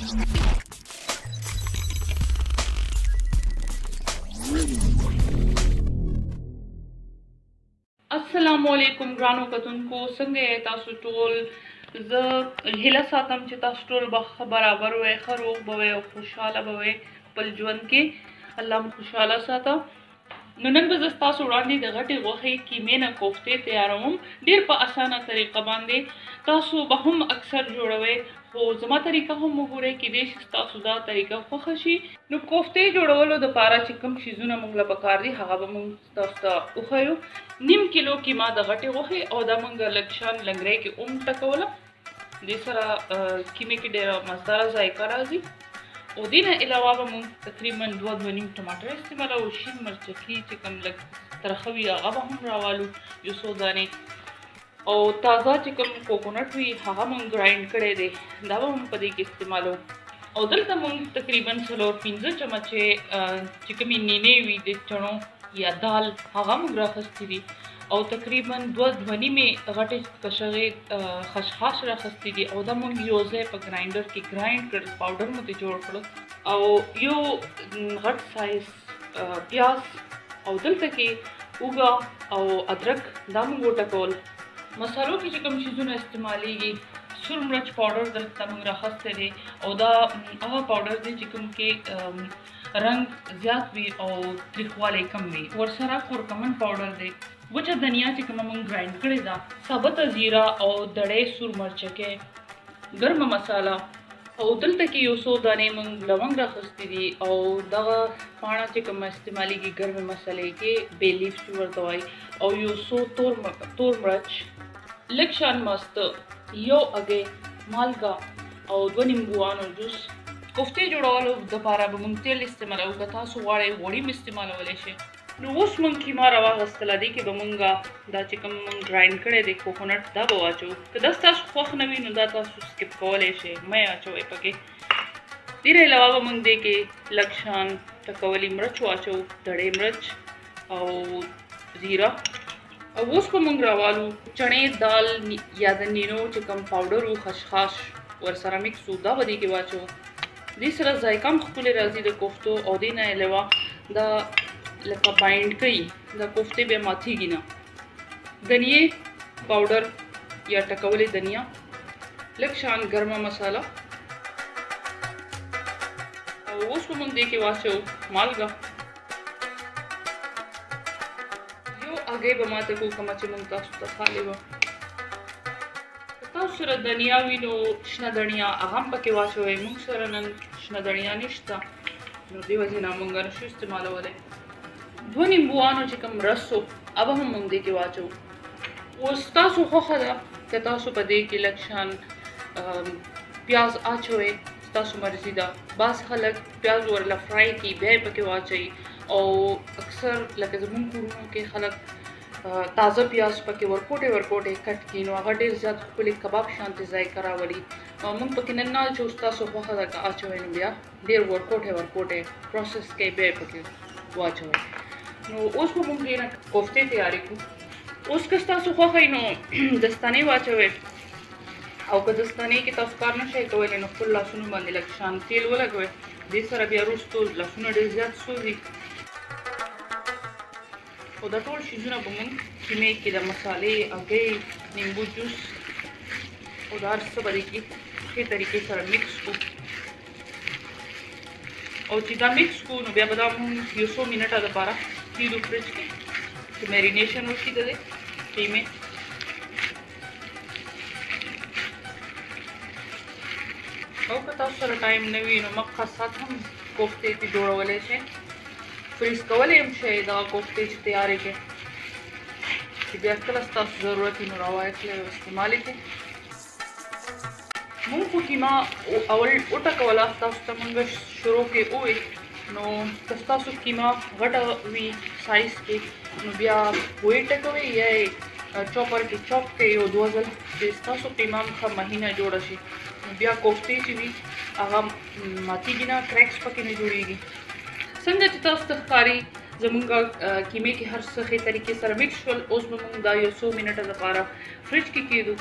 السلام علیکم ګرانو کتونکو، څنګه یې تاسو ټول؟ زه هیله ساتم چې تاسو ټول به برابر وئ، ښه روغ به وئ او خوشحاله به وئ خپل ژوند کې. الله مو خوشحاله ساته. نو نن به زه ستاسو وړاندې د غټې غوښې کیمې نه کوفتې تیاروم، ډېر په اسانه طریقه باندې. تاسو به هم اکثر جوړوئ، خو زما طریقه هم وګورئ، کیدای شي ستاسو دا طریقه خوښه شي. نو کوفتې جوړولو دپاره چې کوم شیزونه موږ له پکار دي هغه به موږ تاسو ته وښیو. 1.5 کیلو کیما د غټې غوښې او دا موږ لږ شان لنګرۍ کې ټکوله. دې سره کیمې کې ډېره مزداره ذایقه راځي. او دې نه علاوه به موږ تقریبا 2.5 ټماټر استعمالوو، شین مرچکي چې کوم لږ ترخه وي هغه به هم راوالو، یو څو دانې. او تازه چې کوم کوکونټ وي هغه موږ ګرایند کړی دی، دا به هم په دې کې استعمالوو. او دلته موږ تقریبا 4-5 چمچې چې کومې نینې وي د چڼو یا دال هغه موږ راخستې دي. او تقریبا 2.5 غټې کشغې خشخاش راخستې دي. او دا موږ یو ځای په ګرایندر کې ګرایند کړل، پاوډر مو ته جوړ کړل. او یو غټ سایز پیاز او دلته کې اوږه او ادرک دا موږ وټکول. مسالو کې چې کوم شیزونه استعمالیږي، سور مرچ پاوډر دلته موږ راخستی دی. او دا هغه پاوډر دی چې کوم کې رنګ زیات وي او تریخوالی کم وي. ورسره کورکمن پاوډر دی، وچه دنیا چې کومه موږ ګرایند کړې ده، ثابته زیره او دړې سور مرچکې، ګرمه مساله. او دلته کې یو څو دانې موږ لونګ راخستې دي. او دغه پاڼه چې کومه استعمالیږي ګرمې مسالې کې، بې لیف چې ورته وایي. او یو څو تور مرچ، لږ شان مست، یو اګې مالګه او 2 نیمبوانو جوس. کوفتې جوړولو دپاره به موږ تیل استعمالوو، که تاسو غواړئ غوړي هم استعمالولی شئ. نو اوس موږ کیما راواخیستله، دې کې به موږ دا چې کوم موږ ګرایند کړی دی کوکونټ دا به واچوو. که دا ستاسو خوښ نه وي نو دا تاسو سکپ کولی شئ، مه یې اچوئ پکې. دې نه علاوه به موږ دې کې لږ شان ټکولي مرچ واچوو، دړې مرچ او زیره. او اوس به موږ راوالو چڼې دال یا د نینو چې کوم پاوډر و خشخاش ورسره مکس و، دا به دې کې واچوو. دې سره ذایقه هم ښکلې راځي د کوفتو. او دې نه علاوه دا لکه بایند کوي، دا کوفتې بیا ماتیږي نه. دنیې پاوډر یا ټکولې دنیا، لږ شان ګرمه مساله. او اوس به موږ دې کې واچوو مالګه. یو اګۍ به ماته کړو کومه چې موږ تاسو ته خالي وه. که تاسو سره دنیا وي نو شنه دڼیا هغه هم پکې واچوئ. موږ سره نن شنه دڼیا نشته، نو دې وجې نه موږ نشو استعمالولی. 2 نیمبوانو چې کوم رس و هغه هم موږ دې کې واچوو. اوس تاسو خوښه ده که تاسو په دې کې لږ شان پیاز اچوئ، ستاسو مرضي ده. بعض خلک پیاز ورله فرای کړي بیا یې پکې واچوي. او اکثر لکه زموږ کورونو کې خلک تازه پیاز پکې ورکوټې کټ کړي، نو هغه ډېر زیات ښکلې کباب شانتې ذایقه راولي. موږ پکې نن نه اچوو، ستاسو خوښه ده که اچوئ نو بیا ډېر ورکوټې پروسس کوي بیا یې پکې واچوئ. نو اوس به موږ دې نه کوفتې تیارې کړو. اوس که ستاسو خوښه وي نو دستانې واچوئ. او که دستانې کې تاسو کار نه شئ کولی نو خپل لاسونو باندې لږ شان تیل ولګوئ. دې سره بیا وروستو لاسونه ډېر زیات سوځي. او دا ټول شیزونه به موږ کیمې کې د مسالې، اګۍ، نیمبو جوس او دا هر څه به دې کې ښې طریقې سره مکس کړو. او چې دا مکس کړو نو بیا به دا موږ یو څو منټه دپاره کیږدو فریج کې چې میرینیشن وشي د دې کیمې. او که تاسو سره ټایم نه وي نو مخکې ساعت هم کوفتې کې جوړولی شئ، فریز کولی هم شئ دغه کوفتې چې تیارې کړئ، چې بیا کله ستاسو ضرورت وي نو راواخلئ او استعمال یې کړئ. موږ خو کیما اول وټکوله، تاسو ته موږ شروع کې وویل. نو که ستاسو کیما غټه وي سایز کې نو بیا ویې ټکوئ یا یې چوپر کې چاپ کړئ یو 2 ځل، چې ستاسو قیمه هم ښه مهینه جوړه شي. نو بیا کوفتې چې وي هغه ماتیږي نه، کریکس پکې نه جوړېږي. څنګه چې تاسو ته ښکاري زموږ کیمې کې هر څه ښې طریقې سره مکس شول. اوس به موږ دا یو څو منټه دپاره فریج کې کیږدو.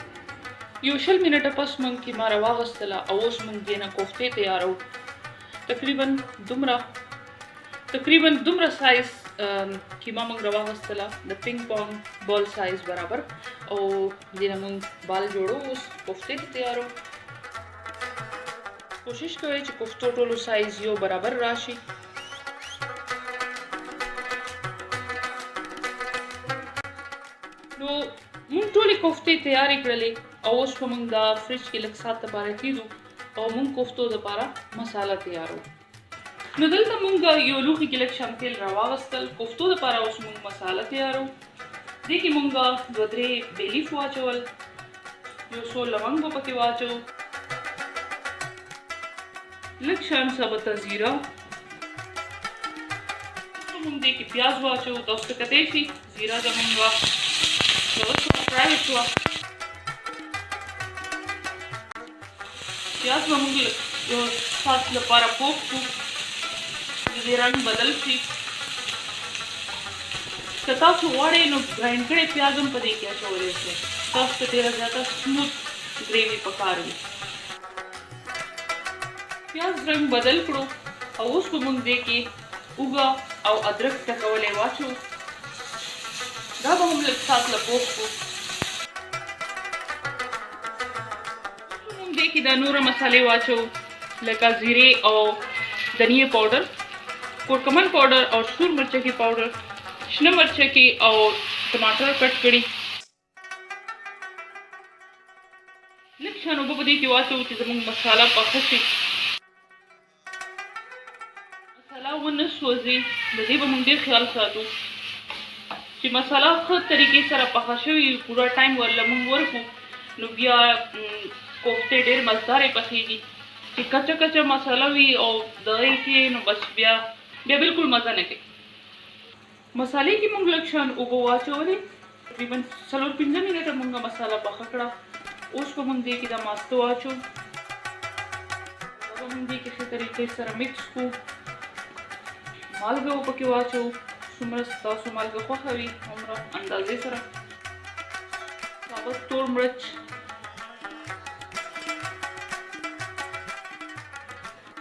یو شل منټه پس مونږ کیما راواغستله او اوس مونږ دې نه کوفتې تیارو. تقریبا دومره سایز کیما مونږ راواغستله د پینګ پونګ بال سایز برابر او دې نه مونږ بال جوړو. اوس کوفتې ته تیارو. کوشش کوئ چې کوفتو ټولو سایز یو برابر راشي. نو مونږ ټولې کوفتې تیارې کړلې او اوس به مونږ دا فریج کې لږ ساعت دپاره کیږدو او مونږ کوفتو دپاره مساله تیارو. نو دلته مونږ یو لوښي کې لږ شان تیل راواغستل. کوفتو دپاره اوس مونږ مساله تیارو. دې کې مونږ 2-3 بې لیف واچول، یو څو لونګ به پکې واچو، لږ شان ثابته زیره، مونږ دې کې پیاز واچو. تاسو ته کتی شي زیره زمونږ فرای شوه. پیاز به مونږ یو ساعت لپاره پوخ کړو، د دې رنګ بدل شي. که تاسو غواړئ نو ګرایند کړی پیاز هم په دې کې اچولی شئ. تاسو ته ډېره زیاته سموت ګریوي پکار وي. پیاز رنګ بدل کړو او اوس به مونږ دې کې اوږه او ادرک ټکولی واچو. دا به هم لږ ساعت له پوخ کړو. مونږ دې کې دا نوره مسالې واچو لکه زیرې او دنیې پاوډر، کورکمن پاوډر او سور مرچکي پاوډر، شنه مرچکي او ټماټر کټ کړي. لږ شان اوبه په دې کې واچو چې زموږ مساله پخه شي. مساله ونه سوځي، د دې به مونږ ډېر خیال ساتو چې مساله ښه طریقې سره پخه شوي پوره ټایم ورله مونږ ورکړو نو بیا کوفتې ډېر مزدارې پخېږي. چې کچه کچه مساله وي او دغې کې نو بس بیا بلکل مزه نه کوي. مسالې کې مونږ لږ شان اوبه واچولې. تقریبا 4-5 منټه مونږ مساله پخه کړه. اوس به مونږ دې کې دا ماسته واچو. دا به مونږ دې کې ښه طریقې سره مکس کړو. مالګه به پکې واچو، څومره ستاسو مالګه خوښه وي هومره اندازې سره. ثابت تور مرچ،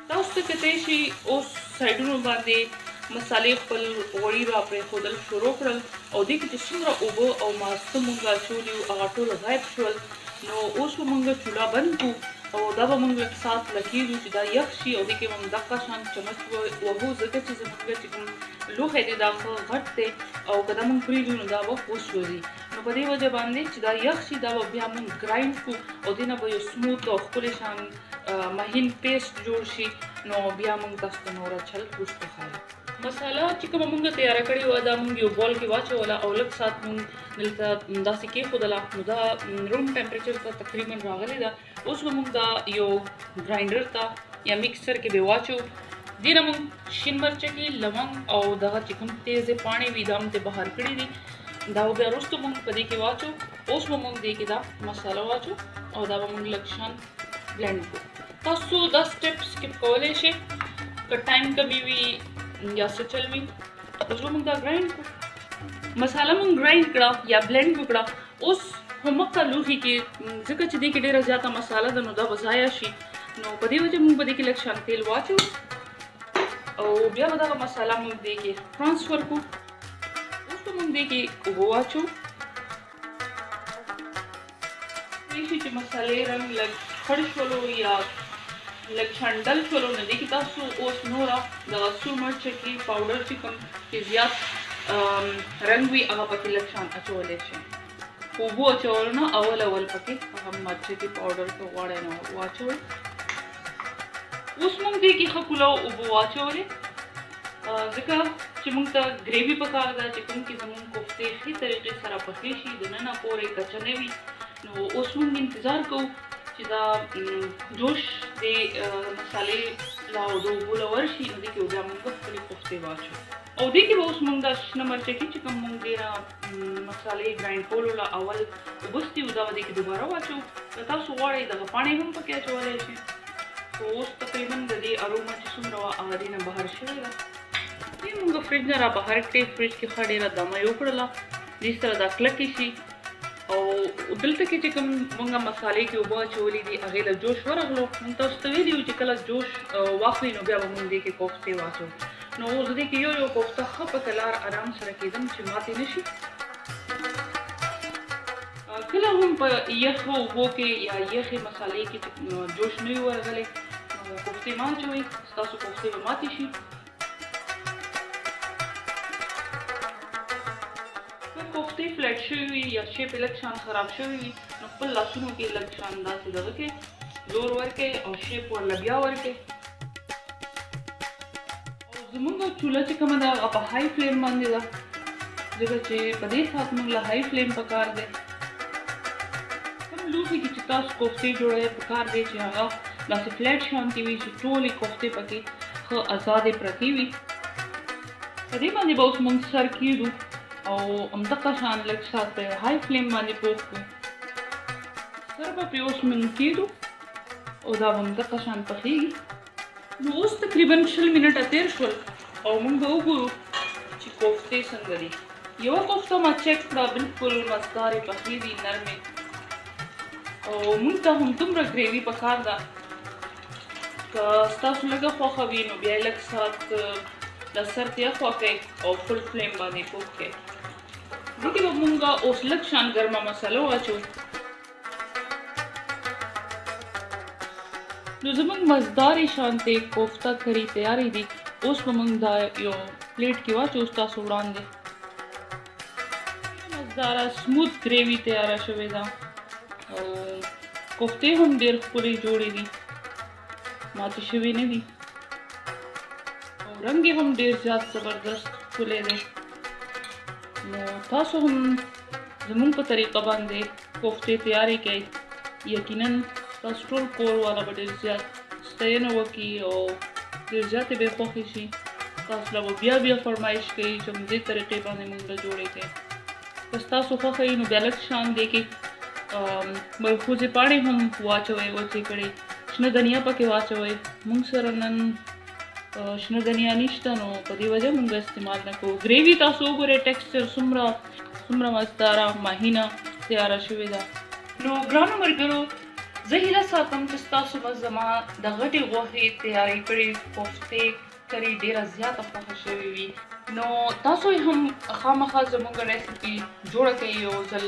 تاسو ته کتی شي اوس سایډونو باندې مسالې خپل غوړي را پرېښودل شروع کړل او دې کې چې څومره اوبه او ماسته مونږ اچولي وو هغه ټول غایب شول. نو اوس به مونږ چوله بند کړو او دا به مونږ لږ ساعت لکېږو چې دا یخ شي او دې کې مونږ دقه شان چمچ وهو ځکه چې زمونږ چې کوم لوښی دی دا ښه غټ دی او که دا مونږ پرېږدو نو دا به وسوځي. نو په دې وجه باندې چې دا یخ شي دا به بیا مونږ ګرایند کړو او دې نه به یو سموت او ښکلی شان مهین پیسټ جوړ شي. نو بیا مونږ تاسو ته نوره چل وروسته ښایو. مساله چې کومه مونږ تیاره کړې وه دا مونږ یو بول کې واچوله او لږ ساعت مونږ دلته داسې کېښودله. نو دا روم ټمپریچر ته تقریبا راغلې ده. اوس به مونږ دا یو ګرایندر ته یا مکسر کې به واچو. دې نه مونږ شین مرچکي، لونګ او دغه چې کوم تیزې پاڼې وي دا هم ترې بهر کړي دي. دا بیا وروسته مونږ په دې کې واچو. اوس به مونږ دې کې دا مساله واچو او دا به مونږ لږ شان بلینډ کړو. تاسو دا سټپ سکپ کولی شئ که ټایم کمی وي یا څه چل وي. اوس به مونږ دا ګرایند کړو. مساله مونږ ګرایند کړه یا بلینډ وکړه. اوس همغه لوښي کې ځکه چې دې کې ډېره زیاته مساله ده نو دا به ضایع شي. نو په دې وجه مونږ به دې کې لږ شان تیل واچو او بیا به دغه مساله مونږ دې کې ټرانسفر کړو. اوس به مونږ دې کې اوبه واچو. دې شي چې مسالې رنګ لږ خړ شولو یا لږ شان ډل شولو نو دې کې تاسو اوس نوره دغه سور مرچکي پاوډر چې کوم چې زیات رنګ وي هغه پکې لږ شان اچولی شئ. اوبو اچولو نه اول پکې هغه مرچکي پاوډر که غواړئ نو واچوئ. اوس مونږ دې کې ښه کولو اوبه واچولې ځکه چې مونږ ته ګریوي پکار ده چې کوم کې زمونږ کوفتې ښې طریقې سره پخې شي دننه پورې کچه نه وي. نو اوس مونږ انتظار کوو چې دا جوش د مسالې لا او د اوبو له ورشي نو دې کې بیا مونږ خپلې کوفتې واچو او دې کې به اوس مونږ دا شنه مرچکي چې کوم مونږ ډېره مسالې ګرایند کولو له اول اوبستي وو دا به دې کې دوباره واچو. که تاسو غواړئ دغه پاڼې هم پکې اچولی شئ. خو اوس تقریبا د دې اروما چې څومره وه هغه دې نه بهر شوې ده. دې مونږ فریج نه را بهر کړې. فریج کې ښه ډېره دمه یې وکړله دې سره دا کلکې شي او دلته کې چې کوم مونږه مسالې کې اوبه اچولې دي هغې له جوش ورغلو مونږ تاسو ته ویلي وو چې کله جوش واخلي نو بیا به مونږ دې کې کوفتې واچو نو اوس دې کې یو کوفته ښه په کلار ارام سره کېدم چې ماتې نه شي کله هم په یخو اوبو کې یا یخې مسالې کې چې جوش نه وي ورغلی نو کوفتې مه اچوئ ستاسو کوفتې به ماتې شي کوفتې فلټ شوي وي یا شیپ یې لږ شان خراب شوي وي نو خپل لاسونو کې لږ شان داسې دغه کې زور ورکړئ او شیپ ورله بیا ورکړئ او زمونږ چوله چې کومه ده هغه په های فلیم باندې ده ځکه چې په دې ساعت موږ له های فلیم پکار دی کوم لوښي کې چې تاسو کوفتې جوړوئ پکار دی چې هغه داسې فلټ شانتې وي چې ټولې کوفتې پکې ښه ازادې پرتې وي په دې باندې به اوس موږ سر کېږدو او همدغه شان لږ ساعت په های فلیم باندې پوخ کړو سر به پرې اوس موږ کېږدو او دا به همدغه شان پخېږي نو اوس تقریبا 20 منټه تېر شول او موږ به وګورو چې کوفتې څنګه دي یوه کوفته ما چک کړه بلکل مزدارې پخې دي نرمې او موږ ته همدومره ګریوي پکار ده که ستاسو لږه خوښه وي نو بیا یې لږ ساعت د سر ته یخ وکړئ او فل فلیم باندې پوخ کړئ دې کې به موږ اوس لږ شان ګرمه مساله واچو نو زموږ مزدارې شانتې کوفته کری تیارې دي اوس به موږ دا یو پلیټ کې واچو ستاسو وړاندې مزداره سموث ګریوي تیاره شوې ده او کوفتې هم ډېر ښکلې جوړې دي ماتې شوي نه دي او رنګ یې هم ډېر زیات زبردست ښکلی دی نو تاسو هم زموږ په طریقه باندې کوفتې تیارې کړئ یقینا تاسو ټول کور والا به ډېر زیات ستاینه وکړي او ډېر زیاتې به یې خوښې شي تاسو له به بیا فرمایش کوي چې همدې طریقې باندې موږ له جوړې کړئ که ستاسو خوښه وي نو بیا لږ شان دی کې ملفوظې پاڼې هم واچوئ وچې کړئ شنه دنیا پکې واچوئ موږ سره نن شنه دنیا نشته نو په دې وجه موږ استعمال نه کوو ګریوي تاسو وګورئ ټیکسچر څومره مزداره مهینه تیاره شوې ده نو ګرانو ملګرو زه هیله ساتم چې ستاسو به زما د غټې غوښې تیارې کړې کوفتې کری ډېره زیاته خوښه شوې وي نو تاسو یې هم خامخا زموږ ریسیپي جوړه کړئ یو ځل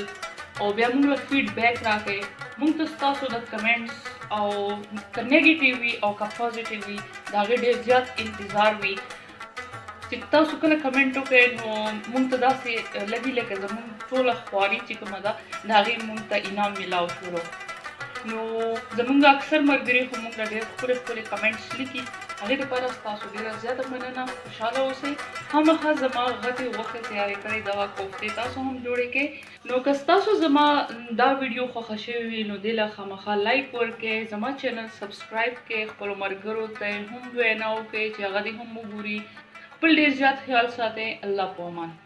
او بیا موږ له فیډبیک راکړئ موږ ته ستاسو د کمنټس او که نیګیټیو وي او که پازیټیو وي د هغې ډېر زیات انتظار وي چې تاسو کله کمنټ وکړئ نو موږ ته داسې لګي لکه زموږ ټوله خواري چې کومه ده د هغې موږ ته انعام میلاو شروع نو زموږ اکثر ملګري خو موږ له ډېر ښکلي کمنټس لیکي هغې دپاره ستاسو ډېره زیاته مننه خوشحاله اوسئ خامخا زما غټې غوښې تیارې کړئ دغه کوفتې تاسو هم جوړې کړئ نو که ستاسو زما دا ویډیو خوښه شوې وي نو دې له خامخا لایک ورکړئ زما چینل سبسکرایب کړئ خپلو ملګرو ته هم وینا وکړئ چې هغه دې هم وګوري خپل ډېر زیات خیال ساتئ الله په امان